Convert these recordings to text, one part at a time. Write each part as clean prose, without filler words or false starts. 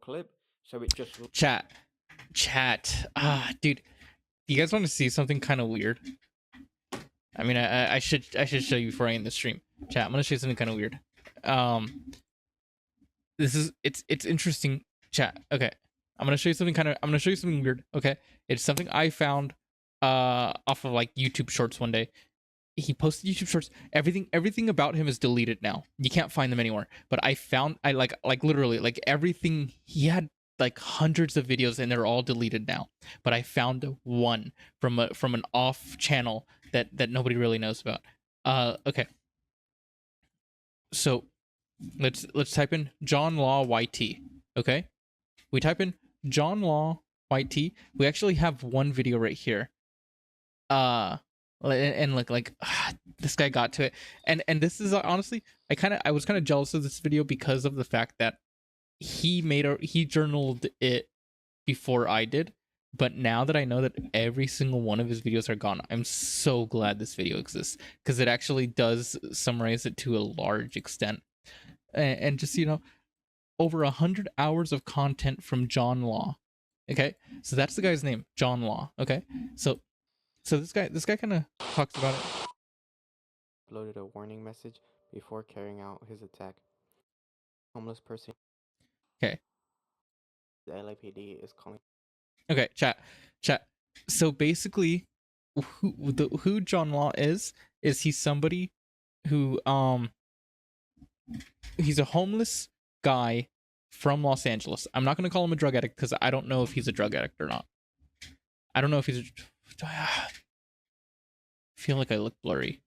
clip, so it just Chat. Dude, you guys want to see something kind of weird? I mean, I should show you before I end the stream. Chat, I'm gonna show you something kind of weird. This is it's interesting. Chat. Okay, I'm gonna show you something weird. Okay, it's something I found off of like YouTube Shorts one day. He posted YouTube Shorts. Everything about him is deleted now. You can't find them anymore. But I literally like everything. He had like hundreds of videos and they're all deleted now. But I found one from an off channel that nobody really knows about. Okay. So let's type in John Law YT. Okay? We type in John Law YT. We actually have one video right here. And this guy got to it, and this is honestly I was kind of jealous of this video because of the fact that he journaled it before I did, but now that I know that every single one of his videos are gone, I'm so glad this video exists because it actually does summarize it to a large extent, and just over 100 hours of content from John Law. Okay, so that's the guy's name, John Law. Okay, so this guy kind of talks about it. Uploaded a warning message before carrying out his attack. Homeless person. Okay. The LAPD is calling. Okay, chat. So basically, who John Law is he's somebody who he's a homeless guy from Los Angeles. I'm not gonna call him a drug addict because I don't know if he's a drug addict or not. I don't know if he's I feel like I look blurry.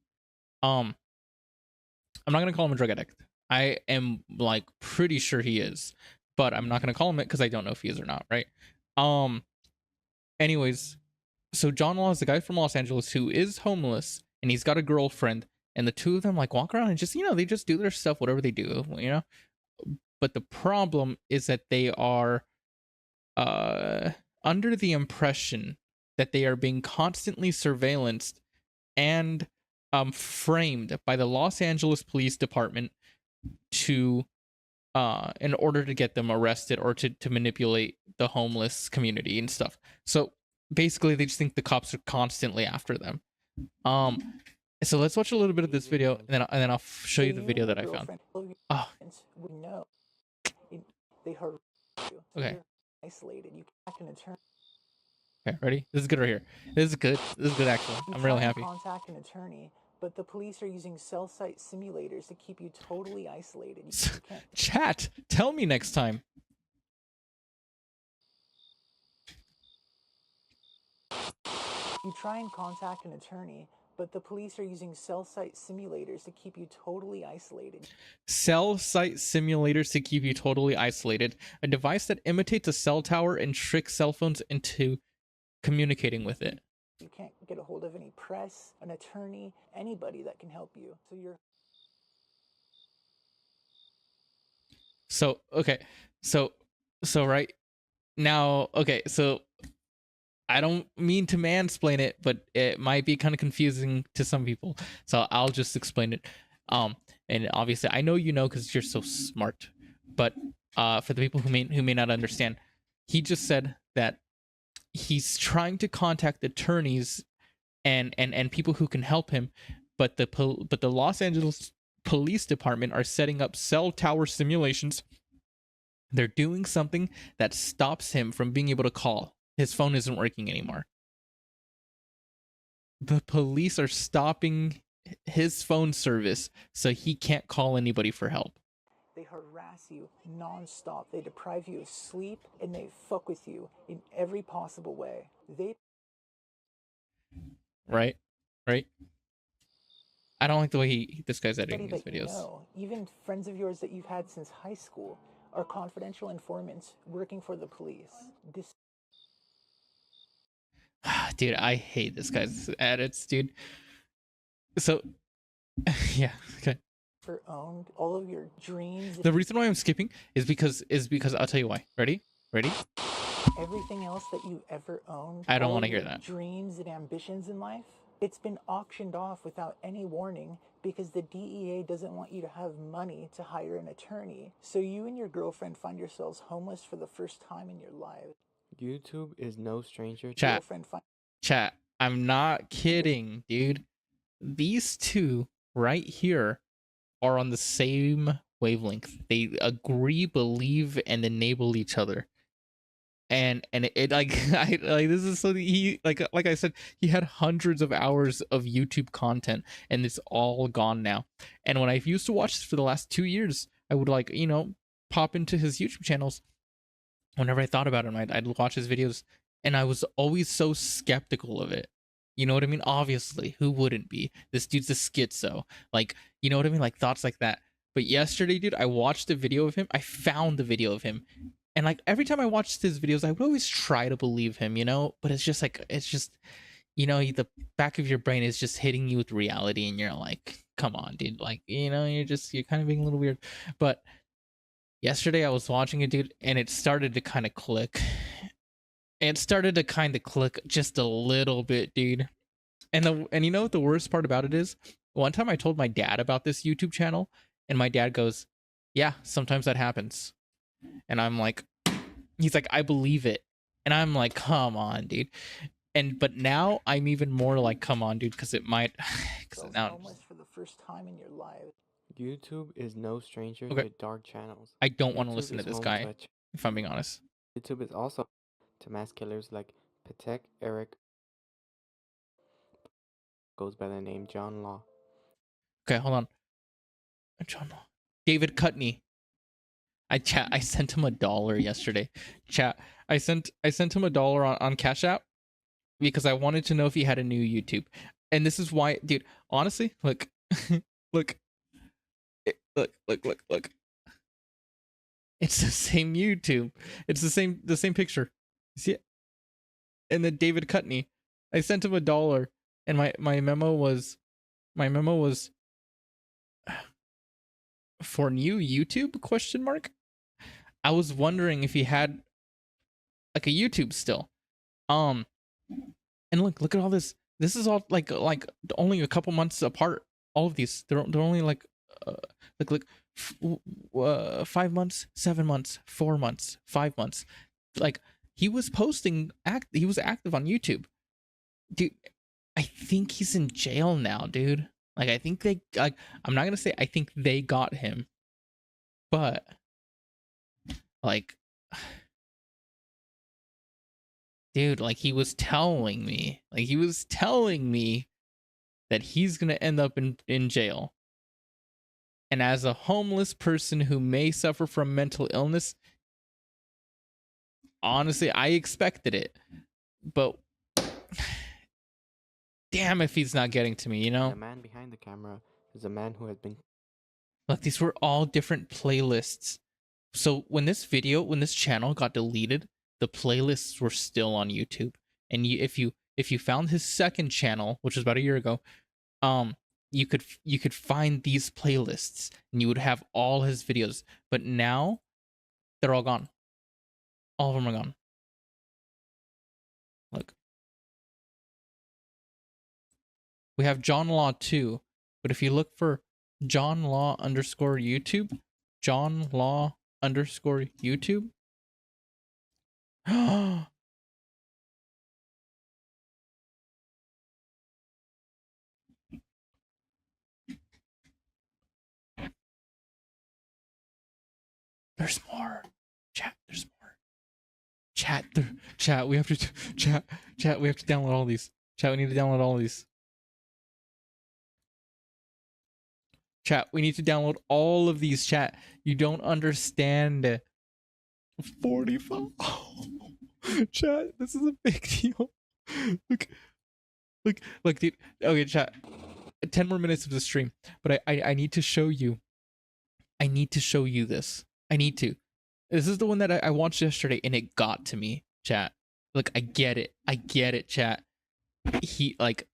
I'm not gonna call him a drug addict. I am like pretty sure he is, but I'm not gonna call him it because I don't know if he is or not, right? Anyways, so John Law is the guy from Los Angeles who is homeless and he's got a girlfriend, and the two of them like walk around and just they just do their stuff, whatever they do, But the problem is that they are under the impression that they are being constantly surveillanced and framed by the Los Angeles Police Department to in order to get them arrested or to manipulate the homeless community and stuff. So basically they just think the cops are constantly after them. So let's watch a little bit of this video and then I'll show you the video that I found. Oh. No. They hurt you. Okay. Isolated. You can't an attorney. Okay, ready? This is good right here. This is good actually. I'm really happy. Contact an attorney, but the police are using cell site simulators to keep you totally isolated. You can't. Chat, tell me next time. You try and contact an attorney, but the police are using cell site simulators to keep you totally isolated. Cell site simulators to keep you totally isolated. A device that imitates a cell tower and tricks cell phones into communicating with it. You can't get a hold of any press, an attorney, anybody that can help you. So right now, okay, so I don't mean to mansplain it, but it might be kind of confusing to some people. So I'll just explain it. And obviously I know because you're so smart. But for the people who may not understand, he just said that he's trying to contact attorneys and people who can help him, but the Los Angeles Police Department are setting up cell tower simulations. They're doing something that stops him from being able to call. His phone isn't working anymore. The police are stopping his phone service so he can't call anybody for help. They harass you non-stop. They deprive you of sleep, and they fuck with you in every possible way. Right? I don't like the way this guy's editing his videos. Even friends of yours that you've had since high school are confidential informants working for the police. Dude, I hate this guy's edits, dude. So, yeah, okay. Owned all of your dreams. The reason why I'm skipping is because I'll tell you why. Ready? Everything else that you ever owned. I don't want to hear that. Dreams and ambitions in life. It's been auctioned off without any warning because the DEA doesn't want you to have money to hire an attorney. So you and your girlfriend find yourselves homeless for the first time in your lives. YouTube is no stranger. Chat, Girlfriend chat. I'm not kidding, dude. These two right here are on the same wavelength. They agree, believe, and enable each other. And it like I like this is so he like I said, he had hundreds of hours of YouTube content and it's all gone now. And when I used to watch this for the last 2 years, I would like, pop into his YouTube channels whenever I thought about him. I'd watch his videos and I was always so skeptical of it. You know what I mean? Obviously, who wouldn't be? This dude's a schizo. Like, you know what I mean? Like thoughts like that. But yesterday, dude, I watched a video of him. I found the video of him. And like every time I watched his videos, I would always try to believe him, but it's just like, the back of your brain is just hitting you with reality and you're like, come on, dude. Like, you're kind of being a little weird. But yesterday I was watching it, dude, and it started to kind of click. It started to kind of click just a little bit, dude. And you know what the worst part about it is? One time I told my dad about this YouTube channel, and my dad goes, "Yeah, sometimes that happens." And I'm like, he's like, "I believe it." And I'm like, "Come on, dude." But now I'm even more like, "Come on, dude," because it might because now homeless for the first time in your lives. YouTube is no stranger Okay. to dark channels. I don't want to YouTube listen to is this home guy, to if I'm being honest. YouTube is also to mass killers like Patek Eric, goes by the name John Law. Okay, hold on. John Law. David Cutney. I sent him $1 yesterday. Chat. I sent him $1 on Cash App because I wanted to know if he had a new YouTube. And this is why, dude, honestly, look, look, look. It's the same YouTube. It's the same picture. You see it? And then David Cutney. I sent him $1 and my memo was for new YouTube question mark. I was wondering if he had like a YouTube still. And look at all this. This is all like only a couple months apart. All of these, they're only like, look, 5 months, 7 months, 4 months, 5 months. Like he was posting he was active on YouTube, dude. I think he's in jail now, dude. Like I think I'm not gonna say I think they got him, but like, dude, like he was telling me that he's gonna end up in jail. And as a homeless person who may suffer from mental illness, honestly, I expected it. But damn if he's not getting to me, The man behind the camera is a man who has been... Look, these were all different playlists. So when this channel got deleted, the playlists were still on YouTube. And if you found his second channel, which was about a year ago, you could find these playlists and you would have all his videos. But now they're all gone. All of them are gone. Look. We have John Law 2, but if you look for John Law _ YouTube, John Law _ YouTube. There's more. Chat, there's more. Chat, we have to chat, we have to download all these. Chat, we need to download all these. Chat, we need to download all of these, chat. You don't understand. 45. Chat, this is a big deal. Look, dude. Okay, chat. 10 more minutes of the stream, but I need to show you. I need to show you this. I need to. This is the one that I watched yesterday, and it got to me, chat. Look, I get it, chat. He like,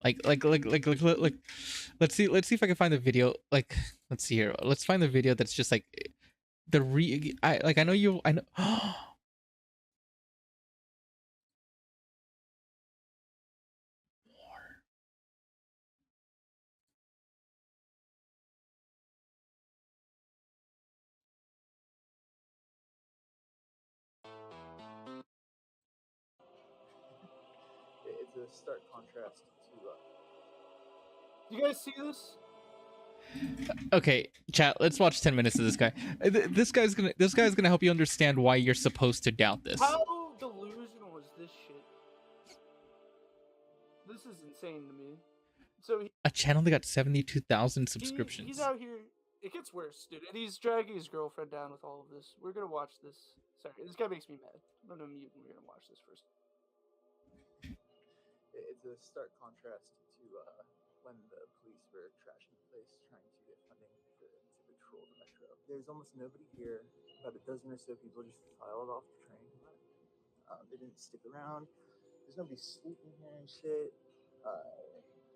like. Let's see if I can find the video. Like, let's see here. Let's find the video that's just like I know. it's a stark contrast to. Do you guys see this? Okay, chat. Let's watch 10 minutes of this guy. This guy's gonna help you understand why you're supposed to doubt this. How delusional is this shit? This is insane to me. So A channel that got 72,000 subscriptions. he's out here. It gets worse, dude. And he's dragging his girlfriend down with all of this. We're gonna watch this. Sorry, this guy makes me mad. I'm gonna mute and we're gonna watch this first. It's a stark contrast to when the police were trashing the place trying to get funding to patrol the metro. There's almost nobody here. About a dozen or so people just filed off the train. They didn't stick around. There's nobody sleeping here and shit.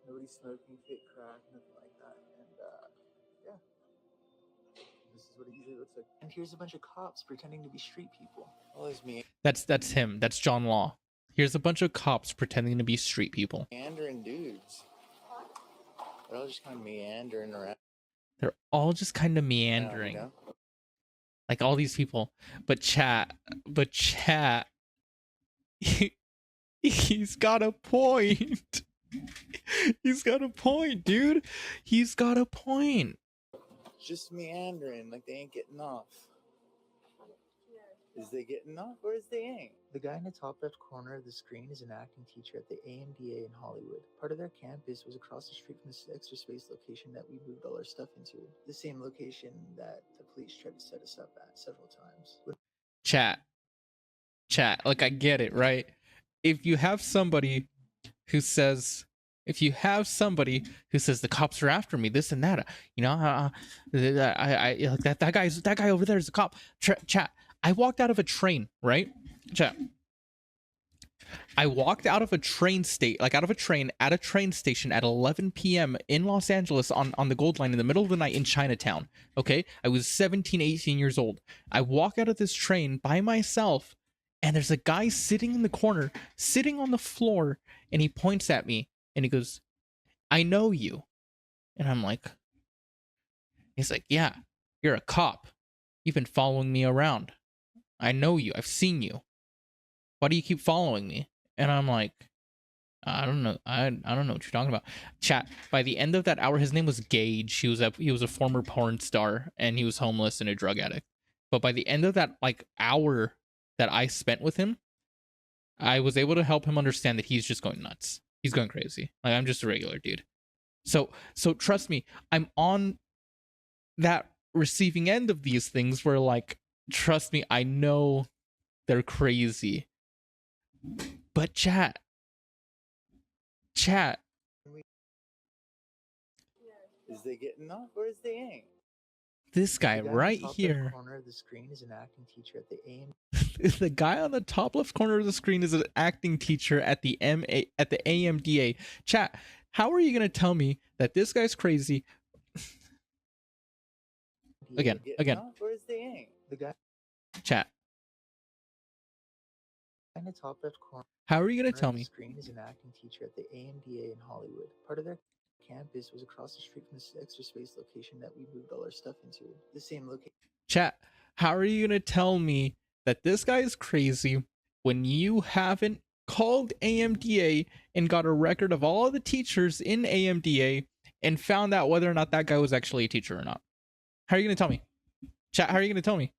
Nobody smoking fake crack, nothing like that. And yeah, this is what it usually looks like. And here's a bunch of cops pretending to be street people. Well, there's me That's him. That's John Law. Here's a bunch of cops pretending to be street people. meandering dudes. They're all just kind of meandering around. They're all just kind of You meandering, know? like all these people. But chat, he's got a point. He's got a point, dude. He's got a point. Just meandering like they ain't getting off. Is they getting off or is they ain't? The guy in the top left corner of the screen is an acting teacher at the AMDA in Hollywood. Part of their campus was across the street from this extra space location that we moved all our stuff into. The same location that the police tried to set us up at several times. Chat, like I get it, right? If you have somebody who says the cops are after me, this and that, you know, like that guy over there is a cop. Chat, I walked out of a train, right? Chat, I walked out of a train at a train station at 11 p.m. in Los Angeles on the Gold Line in the middle of the night in Chinatown. Okay, I was 17, 18 years old. I walk out of this train by myself, and there's a guy sitting in the corner, sitting on the floor, and he points at me and he goes, "I know you." And I'm like, he's like, "Yeah, you're a cop. You've been following me around. I know you. I've seen you. Why do you keep following me?" And I'm like, I don't know. I don't know what you're talking about. Chat, by the end of that hour, his name was Gage. He was a former porn star, and he was homeless and a drug addict. But by the end of that hour that I spent with him, I was able to help him understand that he's just going nuts. He's going crazy. Like, I'm just a regular dude. So trust me, I'm on that receiving end of these things where, like, trust me, I know they're crazy. But chat. Is they getting off or is they ain't? This guy The guy right in the top here. left corner of the screen is an acting teacher at the AM. The guy on the top left corner of the screen is an acting teacher at the AMDA. Chat, how are you gonna tell me that this guy's crazy? Again. Off or is they ain't? The guy Chat, in the top left corner. how are you gonna tell of the me? screen is an acting teacher at the AMDA in Hollywood. Part of their campus was across the street from this extra space location that we moved all our stuff into. The same location. Chat, how are you gonna tell me that this guy is crazy when you haven't called AMDA and got a record of all of the teachers in AMDA and found out whether or not that guy was actually a teacher or not? How are you gonna tell me? Chat, how are you gonna tell me?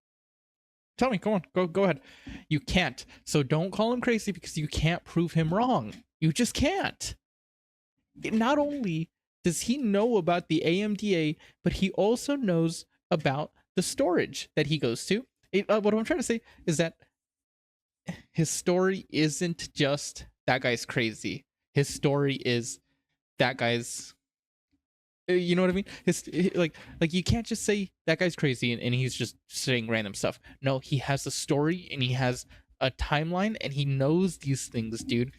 Tell me, come on, go ahead. You can't. So don't call him crazy because you can't prove him wrong. You just can't. Not only does he know about the AMDA, but he also knows about the storage that he goes to. What I'm trying to say is that his story isn't just that guy's crazy. His story is that guy's, you know what I mean? Like you can't just say that guy's crazy and he's just saying random stuff. No, he has a story and he has a timeline and he knows these things, dude.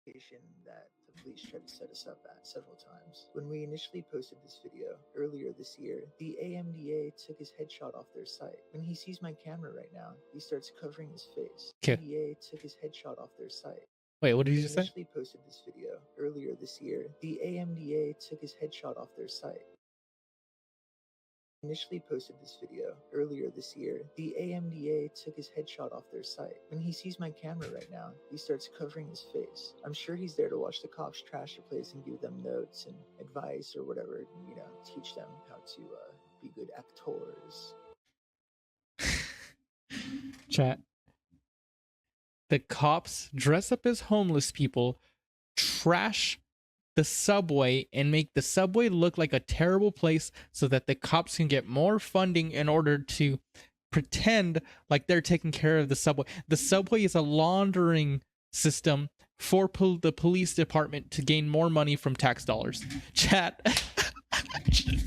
That the police tried to set us up at several times. When we initially posted this video earlier this year, the AMDA took his headshot off their site. When he sees my camera right now, he starts covering his face. Okay. The AMDA took his headshot off their site. Wait, what did you just say? Initially posted this video earlier this year. The AMDA took his headshot off their site. initially posted this video earlier this year, the AMDA took his headshot off their site. When he sees my camera right now, he starts covering his face. I'm sure he's there to watch the cops trash the place and give them notes and advice or whatever, teach them how to be good actors. Chat. The cops dress up as homeless people, trash the subway, and make the subway look like a terrible place so that the cops can get more funding in order to pretend like they're taking care of the subway. The subway is a laundering system for the police department to gain more money from tax dollars. Chat. Chat.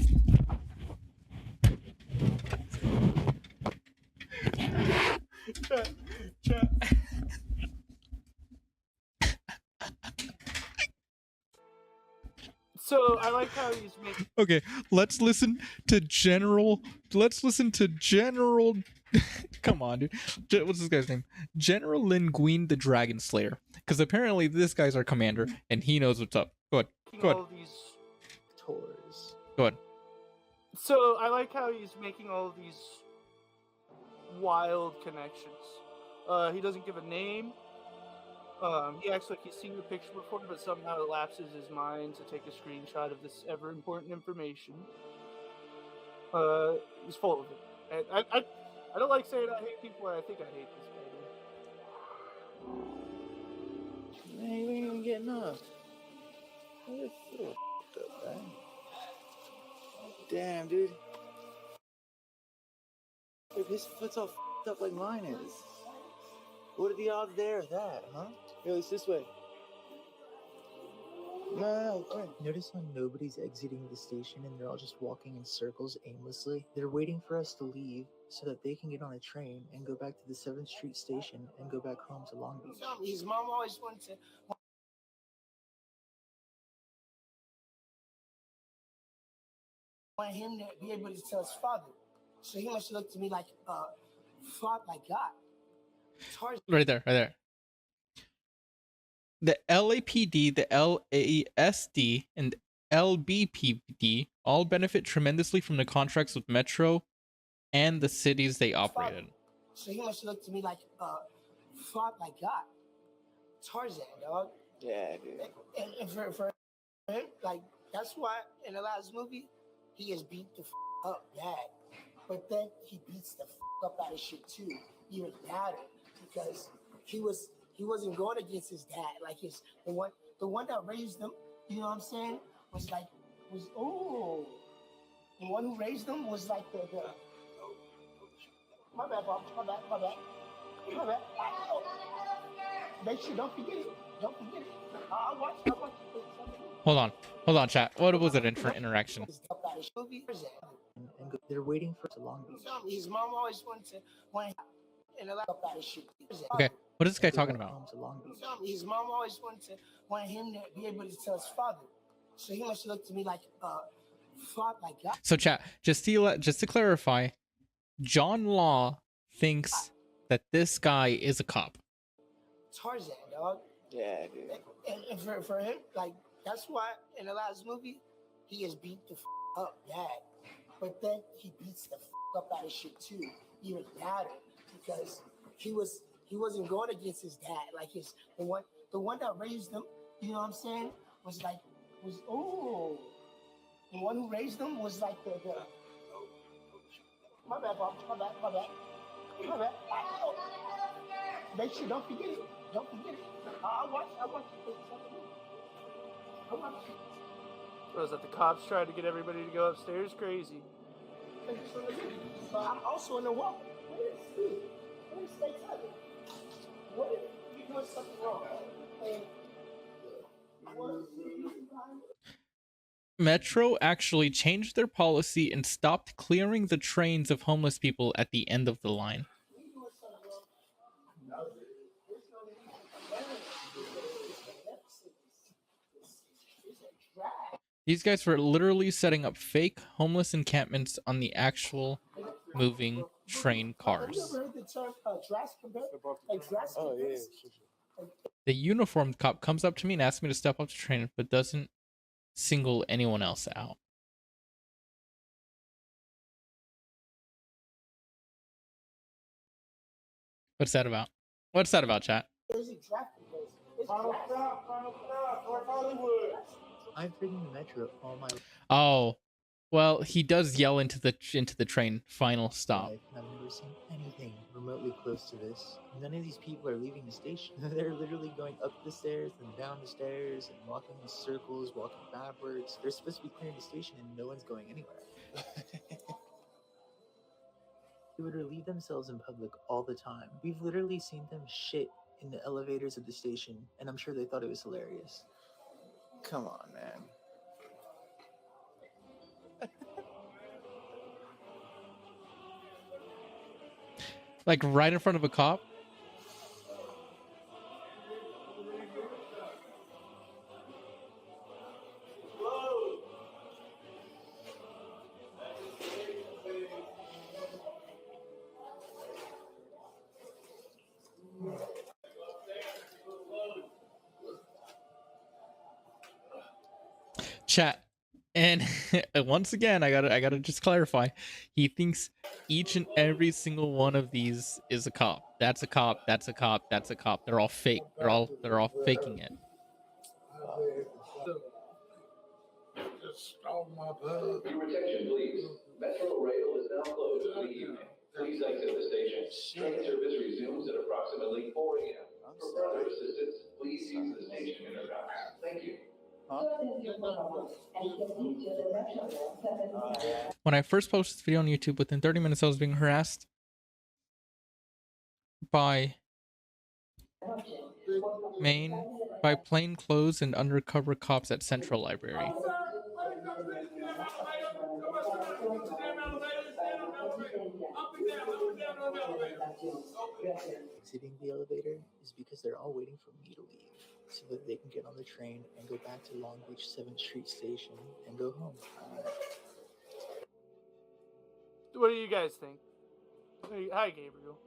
So I like how he's making. Okay, let's listen to General. Come on, dude. What's this guy's name? General Linguine the Dragon Slayer. Because apparently this guy's our commander, and he knows what's up. Go ahead. Go ahead. all these Tours. Go ahead. So I like how he's making all these wild connections. He doesn't give a name. He acts like he's seen the picture before, but somehow it lapses his mind to take a screenshot of this ever important information. He's full of it. And I don't like saying I hate people, and I think I hate this guy. Man, you ain't even getting up. You're so f***ed up, man. Damn, dude. If his foot's all f***ed up like mine is. What are the odds there of that, huh? Yo, it's this way. No, come here. Notice how nobody's exiting the station and they're all just walking in circles aimlessly? They're waiting for us to leave so that they can get on a train and go back to the 7th Street station and go back home to Long Beach. His mom always wanted to want him to be able to tell his father. So he must look to me like father, like God. Tarzan. Right there. The LAPD, the LASD, and LBPD all benefit tremendously from the contracts with Metro and the cities they operate in. So he must look to me like father, like God. Tarzan, dog. Yeah, dude. And for him, like, that's why in the last movie, he is beat the up bad. But then he beats the up out of shit too, even badder, because he wasn't going against his dad. Like the one that raised him, you know what I'm saying, was the one who raised him was like the my bad, Bob, my bad. Make sure, don't forget it. I'll watch it. Hold on, chat. What was it for interaction? And they're waiting for Long Beach. His mom always wanted to in a lot of shit. Okay, what is this guy talking about? Home to Long Beach. His mom always wanted him to be able to tell his father. So he must look to me like father, like God. So chat, just to clarify, John Law thinks that this guy is a cop. Tarzan, dog. Yeah, dude. And for him, like, that's why in the last movie, he is beat the up bad. But then he beats the up out of shit too, even badder, because he wasn't going against his dad. Like the one that raised him, you know what I'm saying, was the one who raised him was like the my bad, Bob, my bad. Make sure, don't forget it. I'll watch it. Was that the cops tried to get everybody to go upstairs? Crazy. But I'm also in the walk. Stay tight. What if you're doing something wrong? Metro actually changed their policy and stopped clearing the trains of homeless people at the end of the line. These guys were literally setting up fake homeless encampments on the actual moving train cars. The uniformed cop comes up to me and asks me to step off the train, but doesn't single anyone else out. What's that about? What's that about, chat? There's exactly this. It's Final grass. stop, North Hollywood. I've ridden the metro all my Oh, well, he does yell into the train. Final stop. life, and I've never seen anything remotely close to this. None of these people are leaving the station. They're literally going up the stairs and down the stairs and walking in circles, walking backwards. They're supposed to be clearing the station and no one's going anywhere. They would relieve themselves in public all the time. We've literally seen them shit in the elevators of the station, and I'm sure they thought it was hilarious. Come on, man. Like right in front of a cop. Chat. And once again, I gotta just clarify. He thinks each and every single one of these is a cop. That's a cop. That's a cop. That's a cop. They're all fake. They're all faking it. Your attention, please. Metro Rail is now closed for the evening. Please exit the station. Train service resumes at approximately 4 a.m. For further assistance, please use the station intercom. Thank you. When I first posted this video on YouTube, within 30 minutes I was being harassed by plainclothes and undercover cops at Central Library. Exiting the elevator is because they're all waiting for me to leave so that they can get on the train and go back to Long Beach 7th Street Station and go home. What do you guys think? Hi, Gabriel.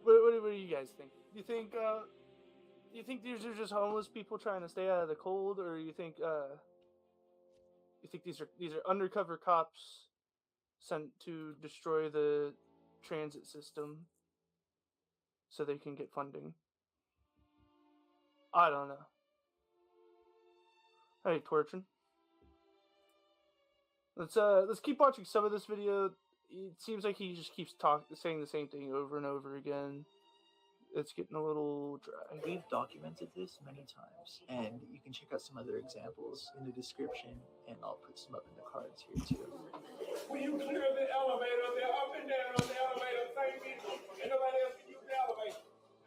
What do you guys think? Do you think these are just homeless people trying to stay out of the cold, or you think these are undercover cops sent to destroy the transit system so they can get funding? I don't know. Hey, Torchin. Let's keep watching some of this video. It seems like he just keeps saying the same thing over and over again. It's getting a little dry. We've documented this many times, and you can check out some other examples in the description, and I'll put some up in the cards here too. When you clear the elevator, they're up and down on the elevator, same people, and nobody else can use the elevator.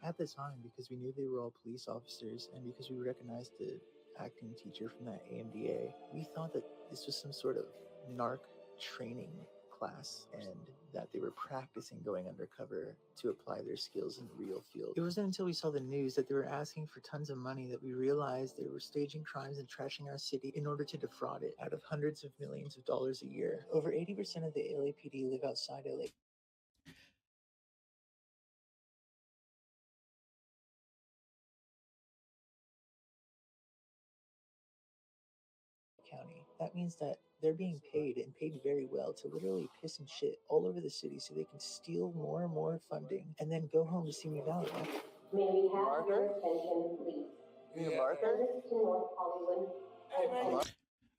At the time, because we knew they were all police officers, and because we recognized the acting teacher from that AMDA, we thought that this was some sort of narc training class and that they were practicing going undercover to apply their skills in the real field. It wasn't until we saw the news that they were asking for tons of money that we realized they were staging crimes and trashing our city in order to defraud it out of hundreds of millions of dollars a year. Over 80% of the LAPD live outside LA County. That means that they're being paid and paid very well to literally piss and shit all over the city so they can steal more and more funding and then go home to Simi Valley. May we have your attention, please? Service to North Hollywood.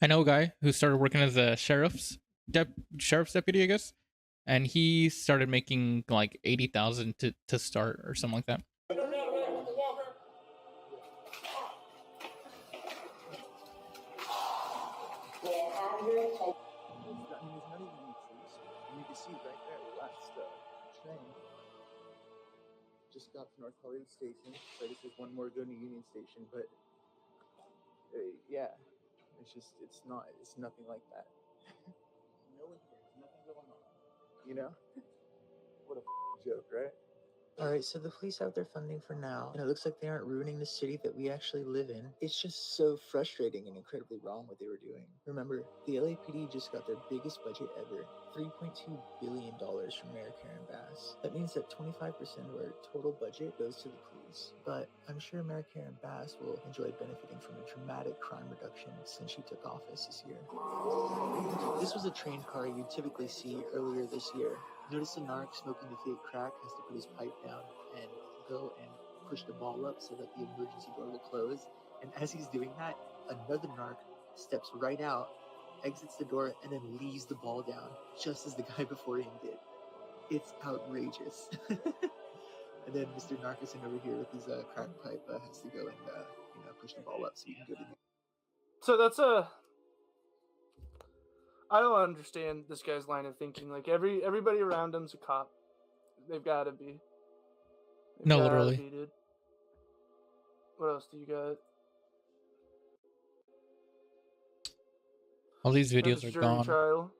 I know a guy who started working as a sheriff's deputy, I guess, and he started making like 80,000 to start or something like that. You can see right there the last train just got to North Hollywood Station. So this is one more going to Union Station, but yeah, it's nothing like that. No one here, nothing going on. You know, what a joke, right? All right, so the police have their funding for now, and it looks like they aren't ruining the city that we actually live in. It's just so frustrating and incredibly wrong what they were doing. Remember, the LAPD just got their biggest budget ever, $3.2 billion from Medicare and Bass. That means that 25% of our total budget goes to the police. But I'm sure Medicare and Bass will enjoy benefiting from a dramatic crime reduction since she took office this year. This was a train car you'd typically see earlier this year. Notice a narc smoking the fake crack has to put his pipe down and go and push the ball up so that the emergency door will close. And as he's doing that, another narc steps right out, exits the door, and then leaves the ball down, just as the guy before him did. It's outrageous. And then Mr. Narcison over here with his crack pipe has to go and push the ball up so he can go to. So that's I don't understand this guy's line of thinking. Like everybody around him's a cop. They've got to be. No, literally. Dude. What else do you got? All these videos are Jury gone. Trial.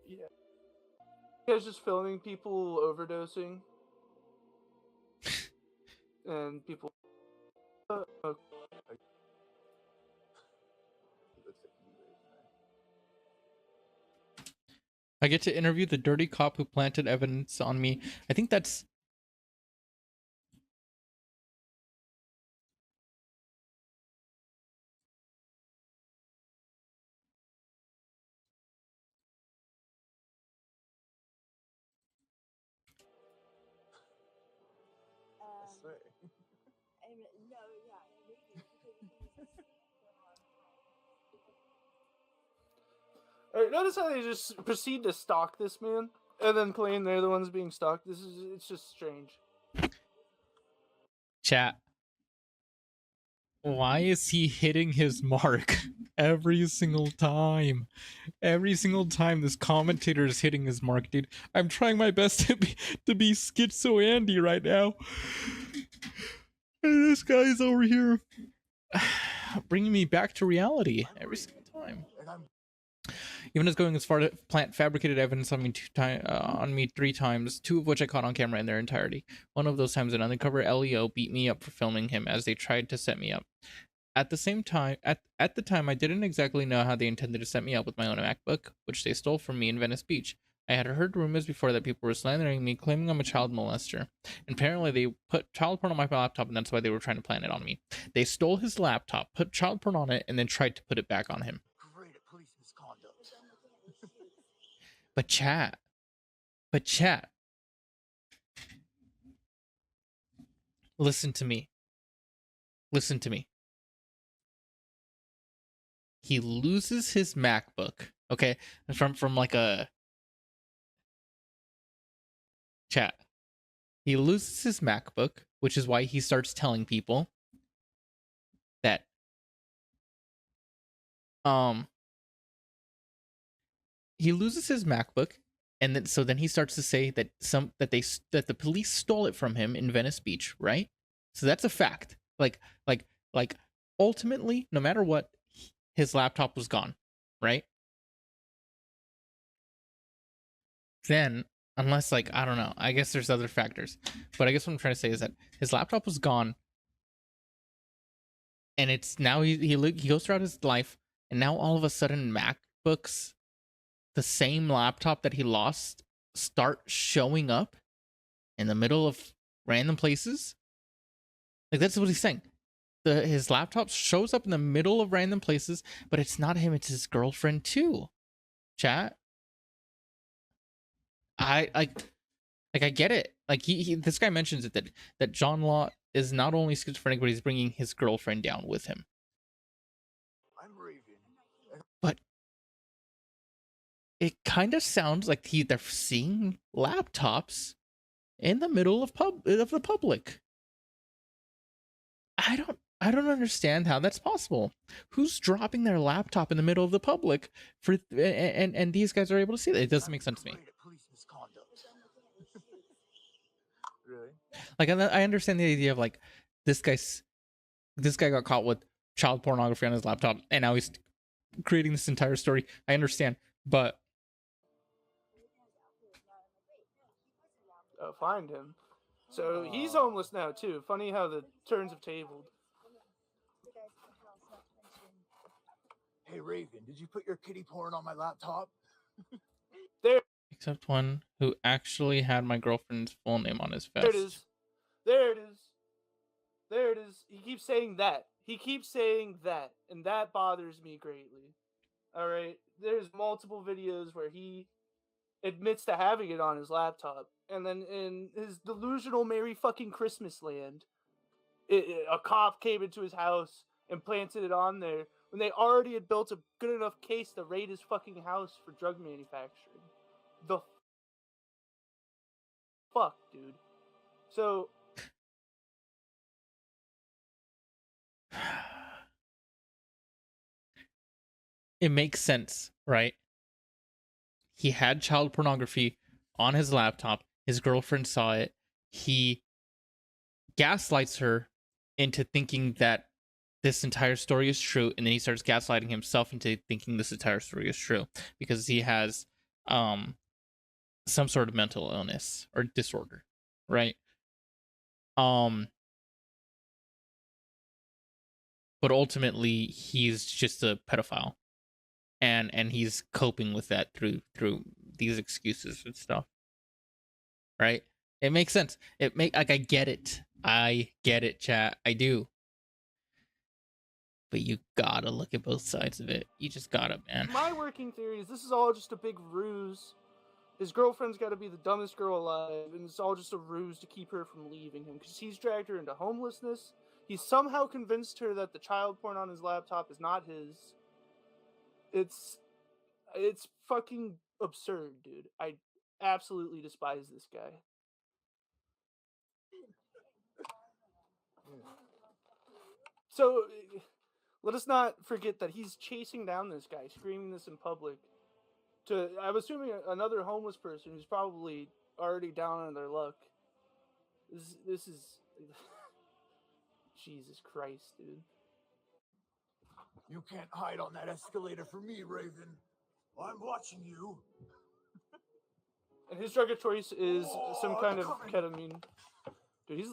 Yeah. You guys just filming people overdosing. And people. I get to interview the dirty cop who planted evidence on me. I think that's... Alright, notice how they just proceed to stalk this man, and then claim they're the ones being stalked. It's just strange. Chat. Why is he hitting his mark every single time? Every single time this commentator is hitting his mark, dude. I'm trying my best to be schizo Andy right now. And this guy's over here bringing me back to reality every single time. Even as going as far to plant fabricated evidence on me 3 times, 2 of which I caught on camera in their entirety. One of those times, an undercover LEO beat me up for filming him as they tried to set me up. At the same time, at the time, I didn't exactly know how they intended to set me up with my own MacBook, which they stole from me in Venice Beach. I had heard rumors before that people were slandering me, claiming I'm a child molester. And apparently, they put child porn on my laptop, and that's why they were trying to plant it on me. They stole his laptop, put child porn on it, and then tried to put it back on him. Great at police misconduct. But chat. Listen to me. He loses his MacBook, okay? From like a chat. He loses his MacBook, which is why he starts telling people that he loses his MacBook, and then he starts to say that the police stole it from him in Venice Beach, right? So that's a fact. Like ultimately, no matter what, his laptop was gone, right? Then, unless I don't know, I guess there's other factors, but I guess what I'm trying to say is that his laptop was gone, and it's now he goes throughout his life, and now all of a sudden MacBooks, the same laptop that he lost, start showing up in the middle of random places. Like, that's what he's saying. His laptop shows up in the middle of random places, but it's not him, it's his girlfriend too. Chat. I get it. Like this guy mentions it that John Law is not only schizophrenic, but he's bringing his girlfriend down with him. I'm Raven. But it kind of sounds like they're seeing laptops in the middle of the public. I don't understand how that's possible. Who's dropping their laptop in the middle of the public and these guys are able to see that? It doesn't make sense to me. Really? Like, I understand the idea of like this guy got caught with child pornography on his laptop, and now he's creating this entire story. I understand, but Find him. So he's homeless now too. Funny how the turns have tabled. Hey Raven, did you put your kitty porn on my laptop? There. Except one who actually had my girlfriend's full name on his vest. There it is. There it is. There it is. He keeps saying that. And that bothers me greatly. All right. There's multiple videos where he admits to having it on his laptop, and then in his delusional Merry fucking Christmas land, a cop came into his house and planted it on there when they already had built a good enough case to raid his fucking house for drug manufacturing. The fuck, dude. So it makes sense, right? He had child pornography on his laptop. His girlfriend saw it. He gaslights her into thinking that this entire story is true, and then he starts gaslighting himself into thinking this entire story is true because he has some sort of mental illness or disorder, right? But ultimately he's just a pedophile, and he's coping with that through these excuses and stuff, right? It makes sense. I get it, chat. I do. But you gotta look at both sides of it. You just gotta, man. my working theory is this is all just a big ruse. His girlfriend's got to be the dumbest girl alive, and it's all just a ruse to keep her from leaving him, because he's dragged her into homelessness. He's somehow convinced her that the child porn on his laptop is not his. It's fucking absurd, dude. I absolutely despise this guy. So let us not forget that he's chasing down this guy, screaming this in public to, I'm assuming, another homeless person who's probably already down on their luck. This is Jesus Christ, dude. You can't hide on that escalator from me, Raven. I'm watching you. And his drug of choice is some kind of ketamine. Dude,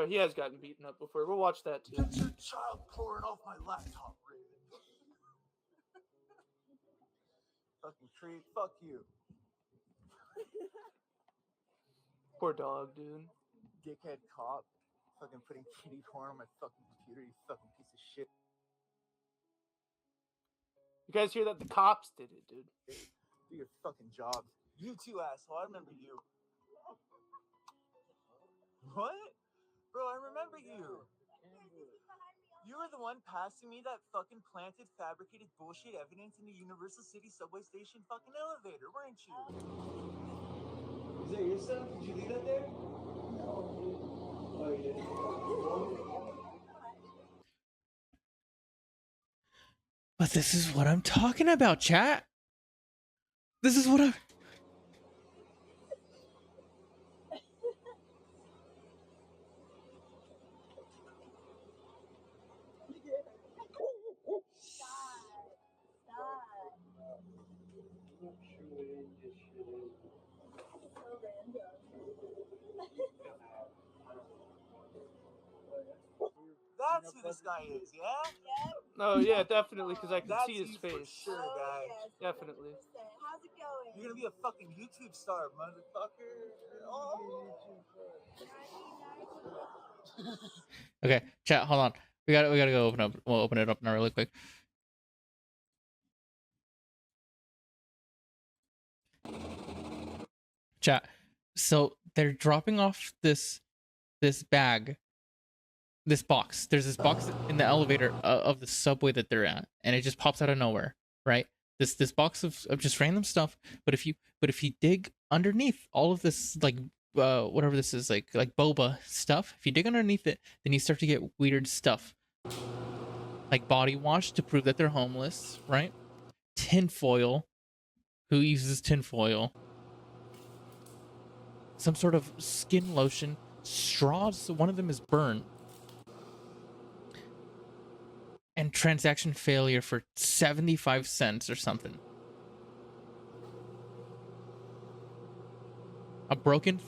he has gotten beaten up before. We'll watch that too. Get your child porn off my laptop, Raven. Fucking creep. Fuck you. Poor dog, dude. Dickhead cop. Fucking putting kitty porn on my fucking computer, you fucking piece of shit. You guys hear that? The cops did it, dude. Do your fucking job. You too, asshole. I remember you. What? Bro, I remember you. You were the one passing me that fucking planted, fabricated bullshit evidence in the Universal City subway station fucking elevator, weren't you? Is that your stuff? Did you leave that there? No. Oh, you didn't? But this is what I'm talking about, chat. This is what I'm... That's who this guy is, yeah? Oh, yeah, definitely, because I can That's see his you for face. sure, guy. Definitely. How's it going? You're gonna be a fucking YouTube star, motherfucker. Oh. Okay, chat, hold on. We gotta go open up. We'll open it up now really quick. Chat. So they're dropping off this bag, this box. There's this box in the elevator of the subway that they're at, and it just pops out of nowhere, right? This box of just random stuff. But if you dig underneath all of this, like whatever this is, like boba stuff, if you dig underneath it, then you start to get weird stuff, like body wash to prove that they're homeless, right? Tinfoil. Who uses tinfoil? Some sort of skin lotion, straws. One of them is burnt, and transaction failure for 75 cents or something. A broken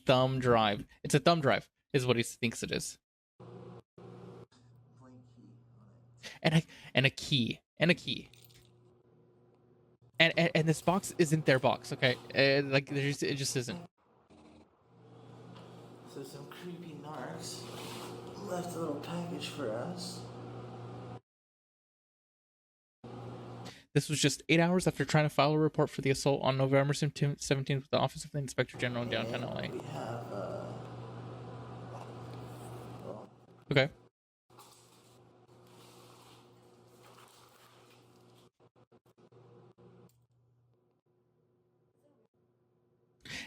thumb drive. It's a thumb drive, is what he thinks it is. And a key. And this box isn't their box, okay? Like it just isn't. So some creepy narcs left a little package for us. This was just 8 hours after trying to file a report for the assault on November 17th with the Office of the Inspector General in downtown LA. We have, well, Okay.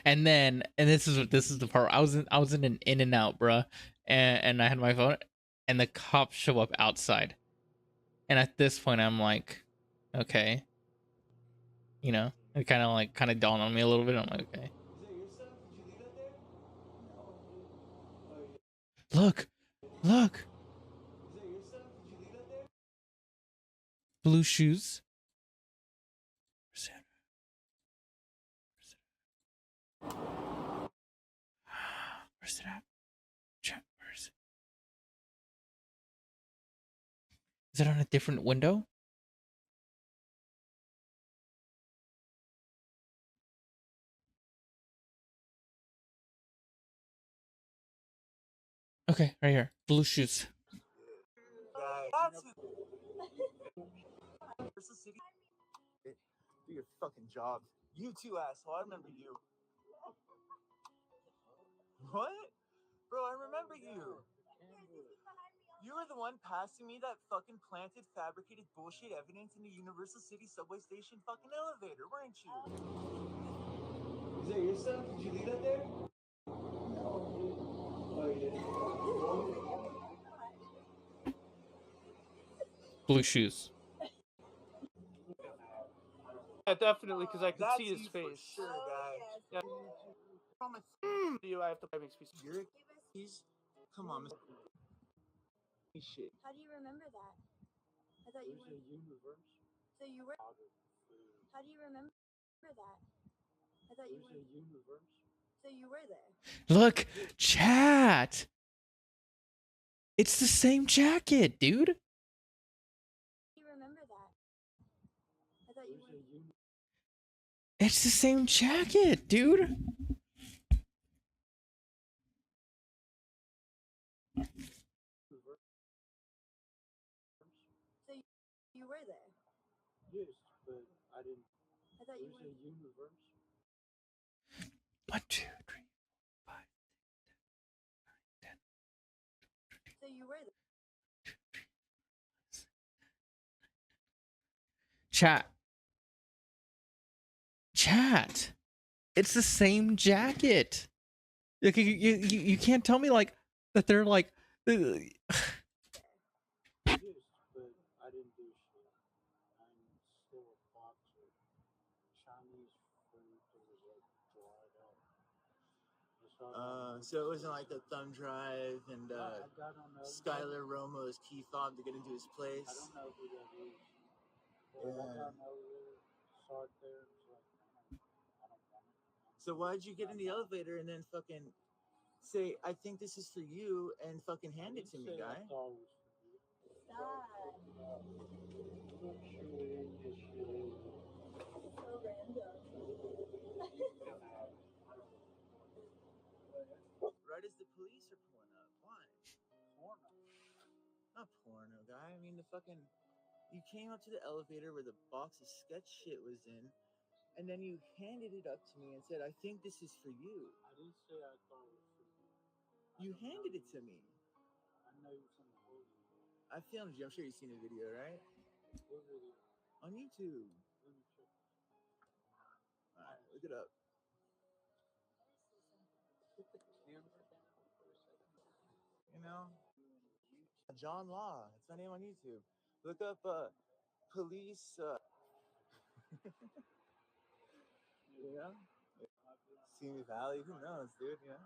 And this is the part. I was in an in and out, bruh, and I had my phone, and the cops show up outside, and at this point I'm like, okay, you know, it kind of dawned on me a little bit. I'm like, okay, look, blue shoes. Where's it at? Chat, where is it? Is it on a different window? Okay, right here. Blue shoes. Do your fucking job. You too, asshole. I remember you. What? Bro, I remember you. You were the one passing me that fucking planted, fabricated bullshit evidence in the Universal City subway station fucking elevator, weren't you? Is that your stuff? Did you leave that there? No. Oh, you didn't? Blue shoes. Yeah, definitely, because I could see his you face. For sure, guy. Yeah. You, I have to buy makes me. He's. Come on, Mr. Shit. How do you remember that? I thought you were. Universe. So you were. How do you remember that? I thought you were. Universe. So you were there. Look, chat. It's the same jacket, dude. Do you remember that? I thought you were. It's the same jacket, dude. So you were there. Yes, but I didn't. I thought you were. Universe. 1, 2, 3, 5, 10. So you were there. Chat. It's the same jacket. Like you can't tell me like that they're like. Yes, but I didn't do shit. I'm still a boxer. Chinese food that was like dried up. So it wasn't like the thumb drive and I don't know. Skylar Romo's key fob to get into his place. I don't know who that is. But Yeah. I got over there, saw it there, and was like, I don't want it. So why'd you get in the elevator and then fucking say, I think this is for you, and fucking hand it to me, guy? I thought it was for you. Stop. Look, shooting, just shooting. So random. Right as the police are pulling up. Why? Porno. Not porno, guy. I mean, the fucking. You came up to the elevator where the box of sketch shit was in, and then you handed it up to me and said, I think this is for you. I didn't say I thought it was for you. You handed it to me. I know it's in the photo. I filmed you. I'm sure you've seen the video, right? What video? On YouTube. Let me check. Alright, look it up. Put the camera down for a second. You know? John Law. It's my name on YouTube. Look up police. You know? Simi Valley. Who knows, dude? You know?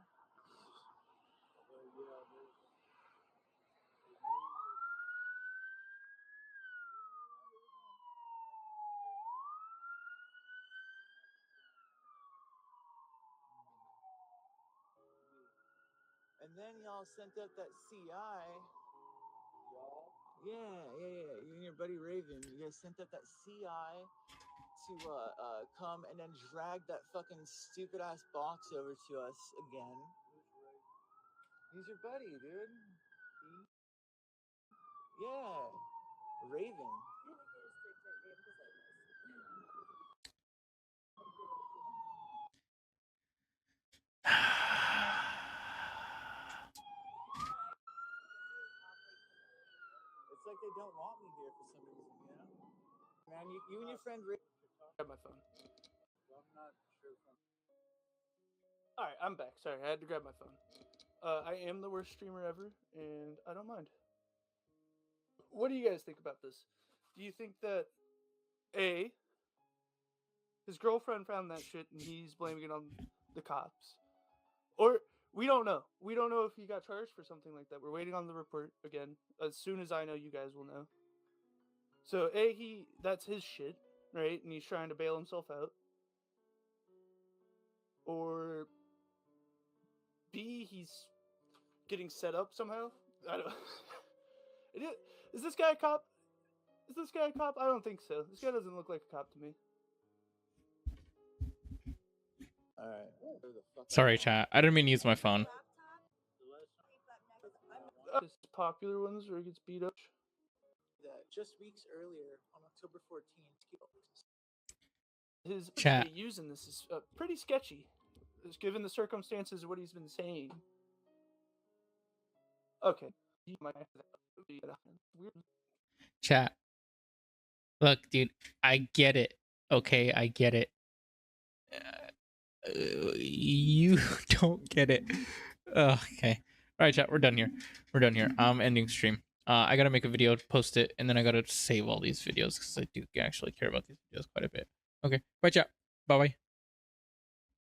And then y'all sent up that CI. Y'all? Yeah. You and your buddy Raven. You guys sent up that CI to come and then drag that fucking stupid ass box over to us again. He's your buddy, dude. Yeah. Raven. they don't want me here for some reason, you know? Man, you and your friend Rick. Grab my phone. I'm not sure if I'm. All right, I'm back. Sorry, I had to grab my phone. I am the worst streamer ever, and I don't mind. What do you guys think about this? Do you think that A, his girlfriend found that shit and he's blaming it on the cops? Or we don't know. We don't know if he got charged for something like that. We're waiting on the report again. As soon as I know, you guys will know. So A, that's his shit, right? And he's trying to bail himself out. Or B, he's getting set up somehow. I don't. Is this guy a cop? Is this guy a cop? I don't think so. This guy doesn't look like a cop to me. All right. Sorry, chat. I didn't mean to use my phone. His popular ones where he gets beat up. That just weeks earlier, on October 14th, His Chat. using this is pretty sketchy, given the circumstances of what he's been saying. Okay. Chat. Look, dude, I get it. Okay, I get it. You don't get it. Okay. All right, chat. We're done here. We're done here. I'm ending stream. I gotta make a video, post it, and then I gotta save all these videos because I do actually care about these videos quite a bit. Okay. Bye, chat. Bye bye.